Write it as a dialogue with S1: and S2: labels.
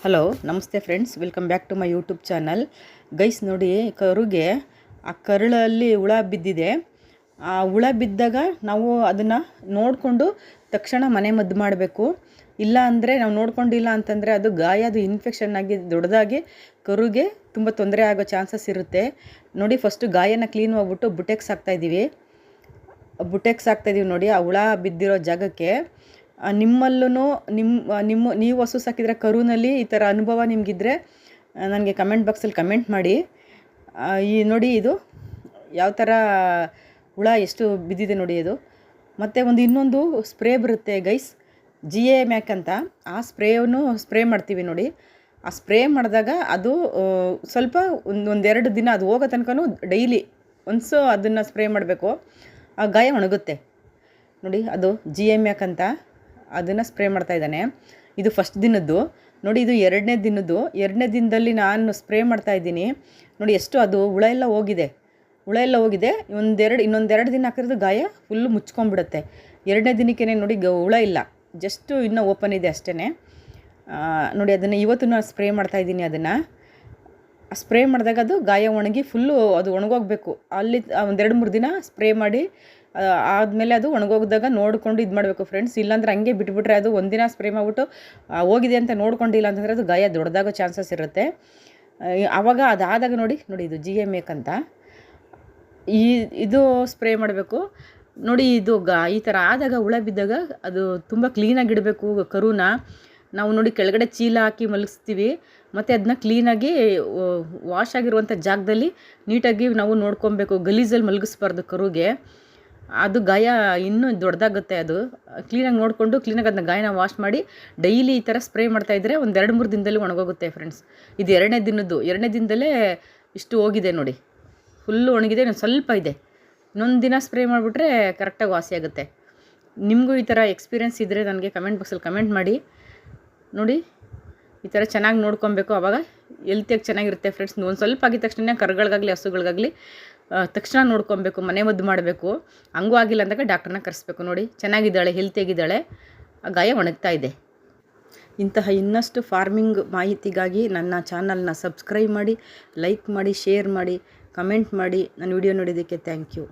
S1: Hello ನಮಸ್ತೆ friends, welcome back to my YouTube channel. Guys ನೋಡಿ, ಕರುಗೆ ಆ ಕರಳಲ್ಲಿ ಹುಳ ಬಿದ್ದಿದೆ. ಆ ಹುಳ ಬಿದ್ದಾಗ ನಾವು ಅದನ್ನು ನೋಡಿಕೊಂಡು ತಕ್ಷಣ ಮನೆ ಮದ್ದು ಮಾಡಬೇಕು. ಇಲ್ಲ ಅಂದರೆ ನಾವು ನೋಡ್ಕೊಂಡಿಲ್ಲ ಅಂತಂದರೆ ಅದು ಗಾಯ, ಅದು ಇನ್ಫೆಕ್ಷನ್ ಆಗಿ ದೊಡ್ಡದಾಗಿ ಕರುಗೆ ತುಂಬ ತೊಂದರೆ ಆಗೋ ಚಾನ್ಸಸ್ ಇರುತ್ತೆ. ನೋಡಿ, ಫಸ್ಟು ಗಾಯನ ಕ್ಲೀನ್ ಮಾಡಿಬಿಟ್ಟು ಬುಟೆಕ್ಸ್ ಹಾಕ್ತಾಯಿದ್ದೀವಿ ನೋಡಿ ಆ ಹುಳ ಬಿದ್ದಿರೋ ಜಾಗಕ್ಕೆ. ನಿಮ್ಮಲ್ಲೂ ನೀವು ಹಸು ಸಾಕಿದರೆ ಕರುನಲ್ಲಿ ಈ ಥರ ಅನುಭವ ನಿಮಗಿದ್ರೆ ನನಗೆ ಕಮೆಂಟ್ ಬಾಕ್ಸಲ್ಲಿ ಕಮೆಂಟ್ ಮಾಡಿ. ಈ ನೋಡಿ, ಇದು ಯಾವ ಥರ ಹುಳ ಎಷ್ಟು ಬಿದ್ದಿದೆ ನೋಡಿ ಅದು. ಮತ್ತು ಇನ್ನೊಂದು ಸ್ಪ್ರೇ ಬರುತ್ತೆ ಗೈಸ್, GA ಮ್ಯಾಕ್ ಅಂತ. ಆ ಸ್ಪ್ರೇ ಮಾಡ್ತೀವಿ ನೋಡಿ. ಆ ಸ್ಪ್ರೇ ಮಾಡಿದಾಗ ಅದು ಸ್ವಲ್ಪ ಒಂದೆರಡು ದಿನ ಅದು ಹೋಗೋ ತನಕನೂ ಡೈಲಿ ಒನ್ಸು ಅದನ್ನು ಸ್ಪ್ರೇ ಮಾಡಬೇಕು. ಆ ಗಾಯ ಒಣಗುತ್ತೆ ನೋಡಿ. ಅದು GA ಮ್ಯಾಕ್ ಅಂತ, ಅದನ್ನು ಸ್ಪ್ರೇ ಮಾಡ್ತಾಯಿದ್ದಾನೆ. ಇದು ಫಸ್ಟ್ ದಿನದ್ದು ನೋಡಿ. ಇದು ಎರಡನೇ ದಿನದಲ್ಲಿ ನಾನು ಸ್ಪ್ರೇ ಮಾಡ್ತಾಯಿದ್ದೀನಿ ನೋಡಿ. ಎಷ್ಟು ಅದು ಹುಳ ಎಲ್ಲ ಹೋಗಿದೆ. ಇನ್ನೊಂದೆರಡು ದಿನ ಹಾಕಿರೋದು ಗಾಯ ಫುಲ್ಲು ಮುಚ್ಕೊಂಡ್ಬಿಡುತ್ತೆ. ಎರಡನೇ ದಿನಕ್ಕೇ ನೋಡಿ ಹುಳ ಇಲ್ಲ, ಜಸ್ಟು ಇನ್ನೂ ಓಪನ್ ಇದೆ ಅಷ್ಟೇ ನೋಡಿ. ಅದನ್ನು ಇವತ್ತು ನಾನು ಸ್ಪ್ರೇ ಮಾಡ್ತಾಯಿದ್ದೀನಿ. ಅದನ್ನು ಸ್ಪ್ರೇ ಮಾಡಿದಾಗ ಅದು ಗಾಯ ಒಣಗಿ ಫುಲ್ಲು ಅದು ಒಣಗೋಗ್ಬೇಕು. ಅಲ್ಲಿ 2-3 ದಿನ ಸ್ಪ್ರೇ ಮಾಡಿ ಆದಮೇಲೆ ಅದು ಒಣಗೋಗಿದಾಗ ನೋಡಿಕೊಂಡು ಇದು ಮಾಡಬೇಕು ಫ್ರೆಂಡ್ಸ್. ಇಲ್ಲಾಂದ್ರೆ ಹಂಗೆ ಬಿಟ್ಬಿಟ್ರೆ ಅದು ಒಂದಿನ ಸ್ಪ್ರೇ ಮಾಡಿಬಿಟ್ಟು ಹೋಗಿದೆ ಅಂತ ನೋಡ್ಕೊಂಡಿಲ್ಲ ಅಂತಂದರೆ ಅದು ಗಾಯ ದೊಡ್ಡದಾಗೋ ಚಾನ್ಸಸ್ ಇರುತ್ತೆ. ಆವಾಗ ಅದಾದಾಗ ನೋಡಿ ಇದು GA ಮ್ಯಾಕ್ ಅಂತ, ಇದು ಸ್ಪ್ರೇ ಮಾಡಬೇಕು ನೋಡಿ. ಇದು ಈ ಥರ ಆದಾಗ ಹುಳ ಬಿದ್ದಾಗ ಅದು ತುಂಬ ಕ್ಲೀನಾಗಿ ಇಡಬೇಕು ಕರುನ. ನಾವು ನೋಡಿ ಕೆಳಗಡೆ ಚೀಲ ಹಾಕಿ ಮಲಗಿಸ್ತೀವಿ, ಮತ್ತು ಅದನ್ನ ಕ್ಲೀನಾಗಿ ವಾಶ್ ಆಗಿರುವಂಥ ಜಾಗದಲ್ಲಿ ನೀಟಾಗಿ ನಾವು ನೋಡ್ಕೊಬೇಕು. ಗಲೀಜಲ್ಲಿ ಮಲಗಿಸ್ಬಾರ್ದು ಕರುಗೆ, ಅದು ಗಾಯ ಇನ್ನೂ ದೊಡ್ಡದಾಗುತ್ತೆ. ಅದು ಕ್ಲೀನಾಗಿ ನೋಡಿಕೊಂಡು ಕ್ಲೀನಾಗಿ ಅದನ್ನ ಗಾಯನ ವಾಶ್ ಮಾಡಿ ಡೈಲಿ ಈ ಥರ ಸ್ಪ್ರೇ ಮಾಡ್ತಾಯಿದ್ರೆ 1-2-3 ದಿನದಲ್ಲಿ ಒಣಗೋಗುತ್ತೆ ಫ್ರೆಂಡ್ಸ್. ಇದು ಎರಡನೇ ದಿನದಲ್ಲೇ ಇಷ್ಟು ಹೋಗಿದೆ ನೋಡಿ, ಫುಲ್ಲು ಒಣಗಿದೆ. ಇನ್ನೊಂದು ಸ್ವಲ್ಪ ಇದೆ, ಇನ್ನೊಂದು ದಿನ ಸ್ಪ್ರೇ ಮಾಡಿಬಿಟ್ರೆ ಕರೆಕ್ಟಾಗಿ ವಾಸಿ ಆಗುತ್ತೆ. ನಿಮಗೂ ಈ ಥರ ಎಕ್ಸ್ಪೀರಿಯೆನ್ಸ್ ಇದ್ದರೆ ನನಗೆ ಕಮೆಂಟ್ ಬಾಕ್ಸಲ್ಲಿ ಕಮೆಂಟ್ ಮಾಡಿ ನೋಡಿ. ಈ ಥರ ಚೆನ್ನಾಗಿ ನೋಡ್ಕೊಬೇಕು, ಆವಾಗ ಹೆಲ್ತಿಯಾಗಿ ಚೆನ್ನಾಗಿರುತ್ತೆ ಫ್ರೆಂಡ್ಸ್. ಒಂದು ಸ್ವಲ್ಪ ಆಗಿದ ತಕ್ಷಣ ಕರುಗಳಿಗಾಗಲಿ ಹಸುಗಳಿಗಾಗಲಿ ತಕ್ಷಣ ನೋಡ್ಕೊಬೇಕು, ಮನೆ ಮದ್ದು ಮಾಡಬೇಕು. ಹಂಗೂ ಆಗಿಲ್ಲ ಅಂದಾಗ ಡಾಕ್ಟ್ರನ್ನ ಕರೆಸ್ಬೇಕು. ನೋಡಿ, ಚೆನ್ನಾಗಿದ್ದಾಳೆ, ಹೆಲ್ತಿಯಾಗಿದ್ದಾಳೆ, ಆ ಗಾಯ ಒಣಗ್ತಾ ಇದೆ. ಇಂತಹ ಇನ್ನಷ್ಟು ಫಾರ್ಮಿಂಗ್ ಮಾಹಿತಿಗಾಗಿ ನನ್ನ ಚಾನಲ್ನ ಸಬ್ಸ್ಕ್ರೈಬ್ ಮಾಡಿ, ಲೈಕ್ ಮಾಡಿ, ಶೇರ್ ಮಾಡಿ, ಕಮೆಂಟ್ ಮಾಡಿ. ನನ್ನ ವಿಡಿಯೋ ನೋಡಿದ್ದಕ್ಕೆ ಥ್ಯಾಂಕ್ ಯು.